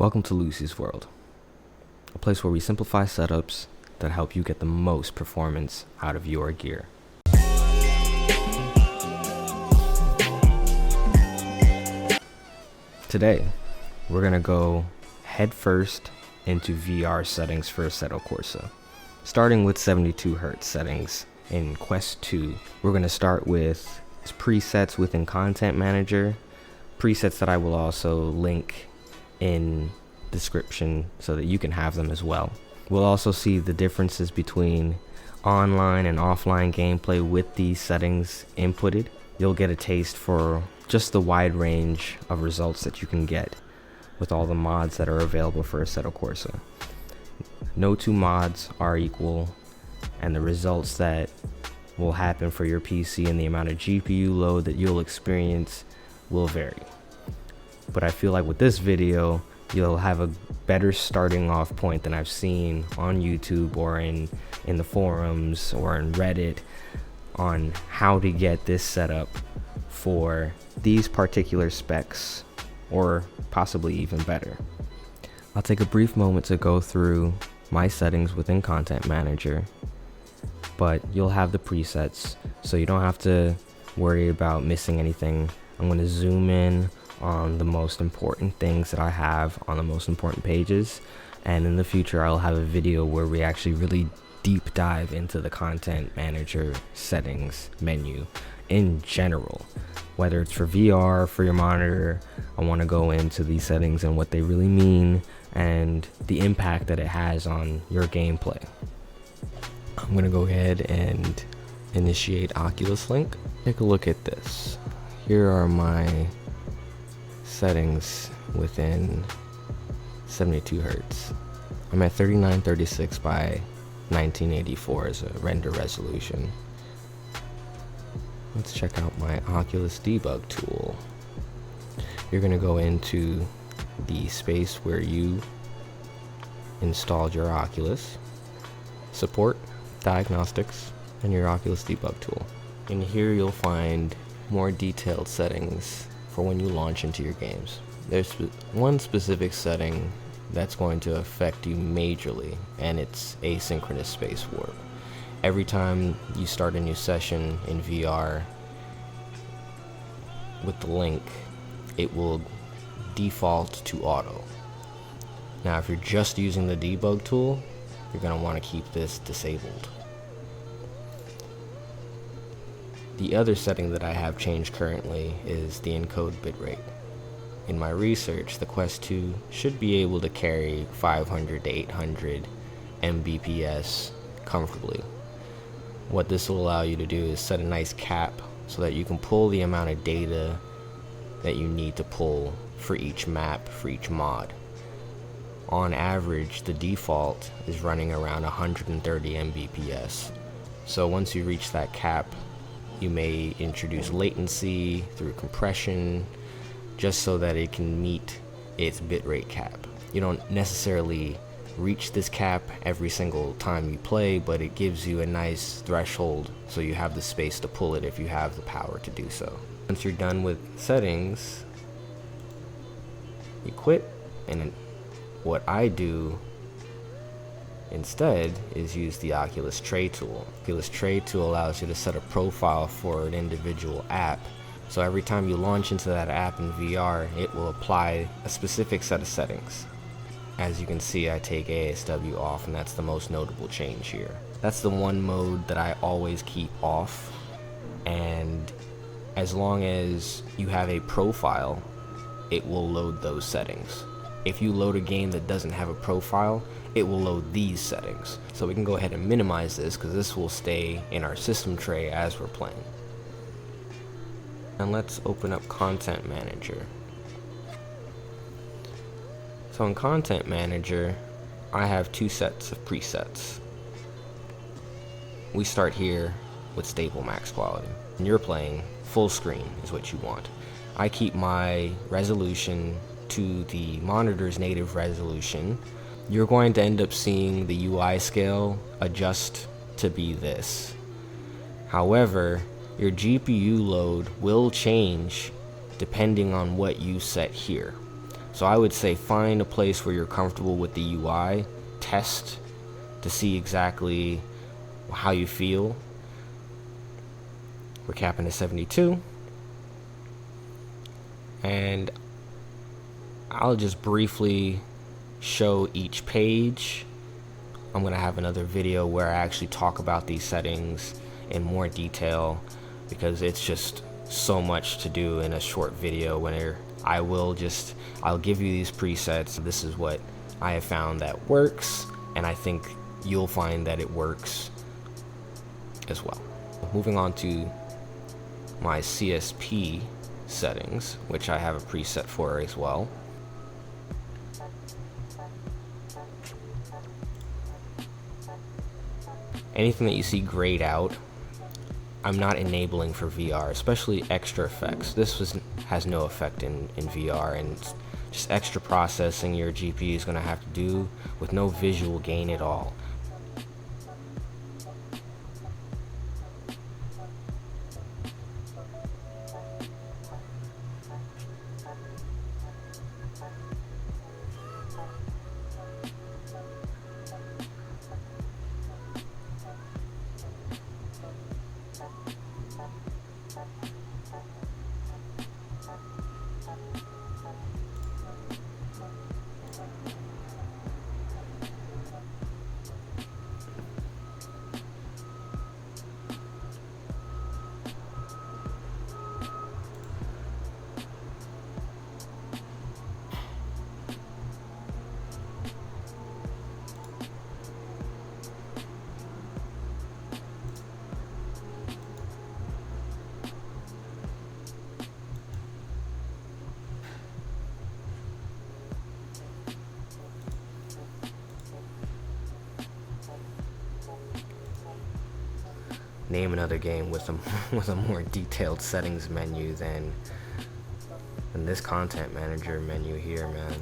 Welcome to Lucy's World, a place where we simplify setups that help you get the most performance out of your gear. Today, we're going to go headfirst into VR settings for Assetto Corsa, starting with 72 Hz settings in Quest 2. We're going to start with presets within Content Manager, presets that I will also link in description so that you can have them as well. We'll also see the differences between online and offline gameplay with these settings inputted. You'll get a taste for just the wide range of results that you can get with all the mods that are available for Assetto Corsa. No two mods are equal, and the results that will happen for your PC and the amount of GPU load that you'll experience will vary. But I feel like with this video, you'll have a better starting off point than I've seen on YouTube or in the forums or in Reddit on how to get this set up for these particular specs, or possibly even better. I'll take a brief moment to go through my settings within Content Manager, but you'll have the presets, so you don't have to worry about missing anything. I'm going to zoom in on the most important things that I have on the most important pages, and in the future I'll have a video where we actually really deep dive into the Content Manager settings menu in general. Whether it's for VR, for your monitor, I want to go into these settings and what they really mean and the impact that it has on your gameplay. I'm going to go ahead and initiate Oculus link. Take a look at this. Here are my settings within 72 Hz. I'm at 3936 by 1984 as a render resolution. Let's check out my Oculus debug tool. You're going to go into the space where you installed your Oculus, support, diagnostics, and your Oculus debug tool. In here you'll find more detailed settings for when you launch into your games. There's one specific setting that's going to affect you majorly, and it's asynchronous space warp. Every time you start a new session in VR with the link, it will default to auto. Now if you're just using the debug tool, you're going to want to keep this disabled. The other setting that I have changed currently is the encode bitrate. In my research, the Quest 2 should be able to carry 500 to 800 Mbps comfortably. What this will allow you to do is set a nice cap so that you can pull the amount of data that you need to pull for each map, for each mod. On average, the default is running around 130 Mbps. So once you reach that cap, you may introduce latency through compression, just so that it can meet its bitrate cap. You don't necessarily reach this cap every single time you play, but it gives you a nice threshold so you have the space to pull it if you have the power to do so. Once you're done with settings, you quit, and what I do instead is use the Oculus Tray tool. Oculus Tray tool allows you to set a profile for an individual app. So every time you launch into that app in VR, it will apply a specific set of settings. As you can see, I take ASW off, and that's the most notable change here. That's the one mode that I always keep off, and as long as you have a profile, it will load those settings. If you load a game that doesn't have a profile, it will load these settings. So we can go ahead and minimize this, because this will stay in our system tray as we're playing. And let's open up Content Manager. So in Content Manager, I have two sets of presets. We start here with stable max quality. When you're playing, full screen is what you want. I keep my resolution to the monitor's native resolution. You're going to end up seeing the UI scale adjust to be this. However, your GPU load will change depending on what you set here. So I would say find a place where you're comfortable with the UI, test to see exactly how you feel. We're capping at 72. And I'll just briefly show each page. I'm going to have another video where I actually talk about these settings in more detail, because it's just so much to do in a short video. I'll give you these presets. This is what I have found that works, and I think you'll find that it works as well. Moving on to my CSP settings, which I have a preset for as well. Anything that you see grayed out, I'm not enabling for VR, especially extra effects. This has no effect in VR, and just extra processing your GPU is going to have to do with no visual gain at all. Name another game with a more detailed settings menu than this content manager menu here, man.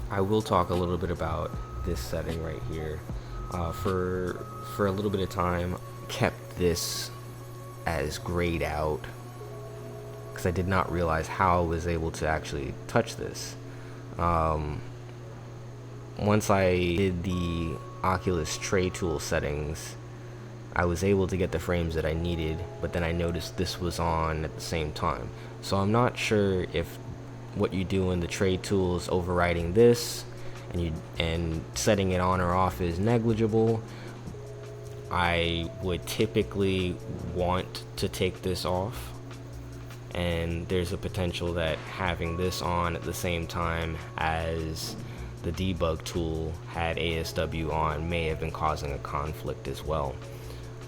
I will talk a little bit about this setting right here. For a little bit of time, kept this as grayed out because I did not realize how I was able to actually touch this. Once I did the Oculus tray tool settings, I was able to get the frames that I needed, but then I noticed this was on at the same time. So I'm not sure if what you do in the tray tools overriding this and setting it on or off is negligible. I would typically want to take this off, and there's a potential that having this on at the same time as the debug tool had ASW on may have been causing a conflict as well.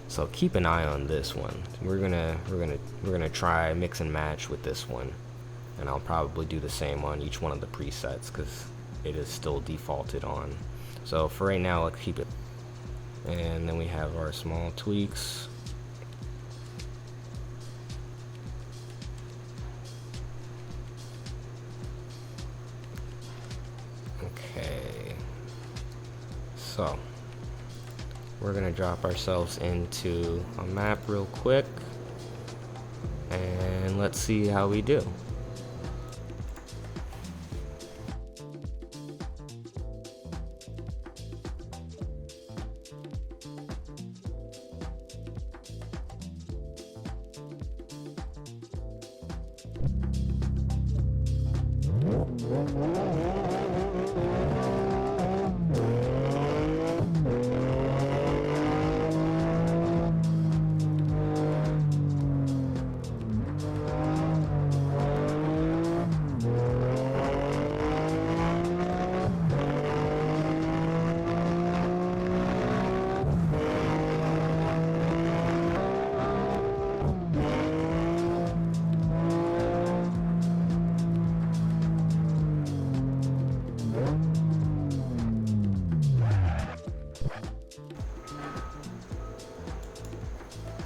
So keep an eye on this one. We're gonna try mix and match with this one, and I'll probably do the same on each one of the presets because it is still defaulted on. So for right now, let's keep it. And then we have our small tweaks. Okay, so we're gonna drop ourselves into a map real quick, and let's see how we do.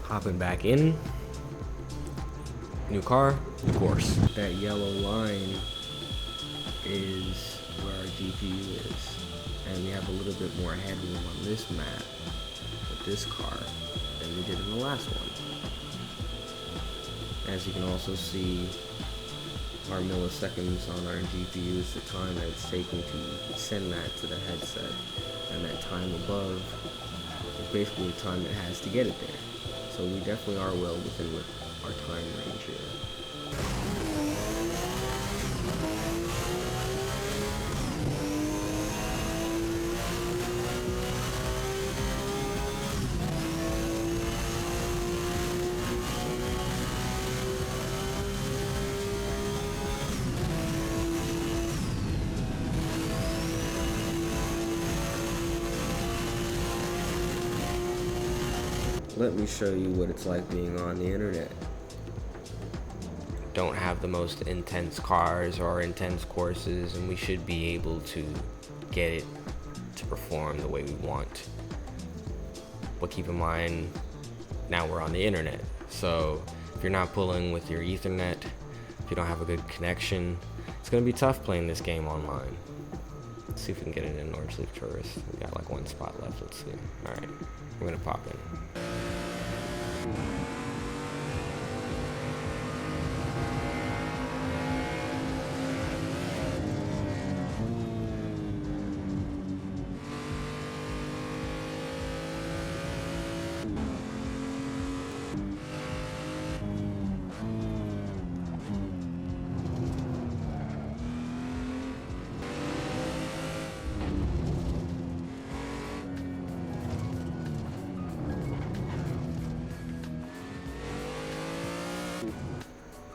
Hopping back in. New car, of course. That yellow line is where our GPU is. And we have a little bit more headroom on this map with this car than we did in the last one. As you can also see, our milliseconds on our GPU is the time that it's taking to send that to the headset, and that time above is basically the time it has to get it there. So we definitely are well within our time range here. Let me show you what it's like being on the internet. Don't have the most intense cars or intense courses, and we should be able to get it to perform the way we want. But keep in mind, now we're on the internet, so if you're not pulling with your Ethernet, if you don't have a good connection, it's gonna be tough playing this game online. Let's see if we can get it in Orange Leaf Tourist. We got like one spot left, let's see. All right, we're gonna pop in.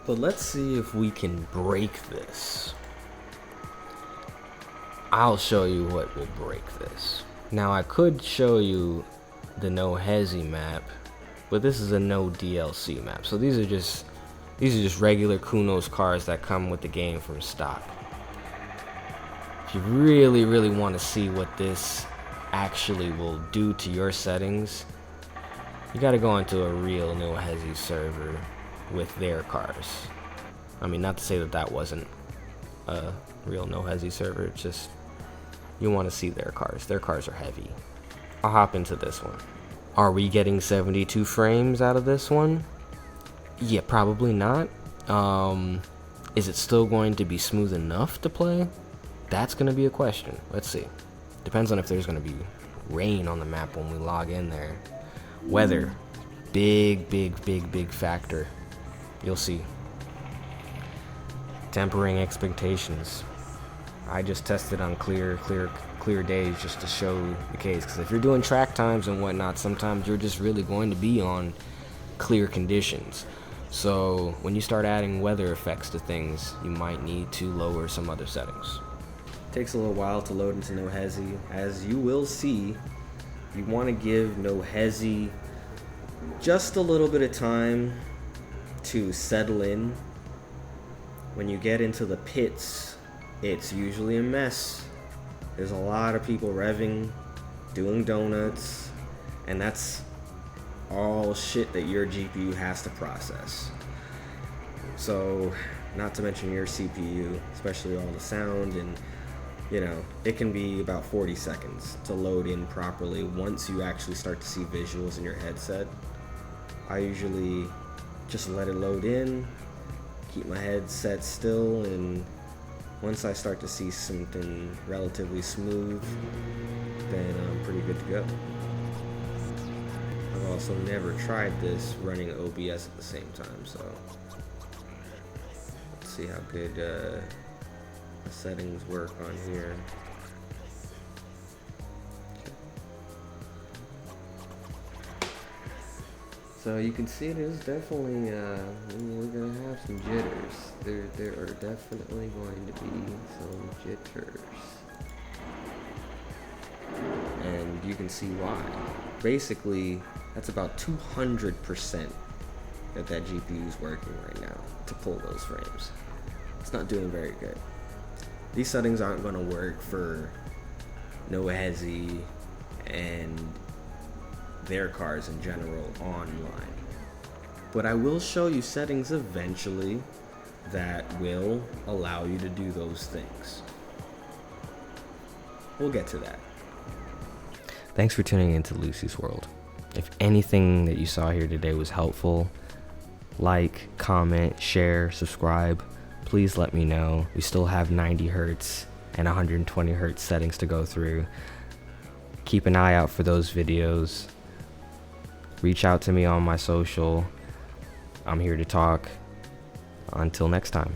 But let's see if we can break this. I'll show you what will break this. Now I could show you the No Hesi map, but this is a no DLC map. So these are just regular Kunos cars that come with the game from stock. If you really want to see what this actually will do to your settings, you got to go into a real No Hesi server with their cars. I mean, not to say that that wasn't a real No Hesi server, it's just you want to see their cars. Their cars are heavy. I'll hop into this one. Are we getting 72 frames out of this one? Yeah, probably not. Is it still going to be smooth enough to play? That's going to be a question. Let's see. Depends on if there's going to be rain on the map when we log in there. Weather, big factor. You'll see. Tempering expectations. I just tested on clear days just to show the case, because if you're doing track times and whatnot, sometimes you're just really going to be on clear conditions. So when you start adding weather effects to things, you might need to lower some other settings. Takes a little while to load into No Hesi. As you will see, you want to give No Hesi just a little bit of time to settle in. When you get into the pits, it's usually a mess. There's a lot of people revving, doing donuts, and that's all shit that your GPU has to process. So, not to mention your CPU, especially all the sound, and it can be about 40 seconds to load in properly once you actually start to see visuals in your headset. I usually just let it load in, keep my headset still, and once I start to see something relatively smooth, then I'm pretty good to go. I've also never tried this running OBS at the same time, so let's see how good the settings work on here. So you can see there's definitely, we're going to have some jitters. There are definitely going to be some jitters. And you can see why. Basically, that's about 200% that GPU is working right now to pull those frames. It's not doing very good. These settings aren't going to work for No Hesi and their cars in general online. But I will show you settings eventually that will allow you to do those things. We'll get to that. Thanks for tuning into Lucy's World. If anything that you saw here today was helpful, like, comment, share, subscribe. Please let me know. We still have 90 hertz and 120 hertz settings to go through. Keep an eye out for those videos. Reach out to me on my social. I'm here to talk. Until next time.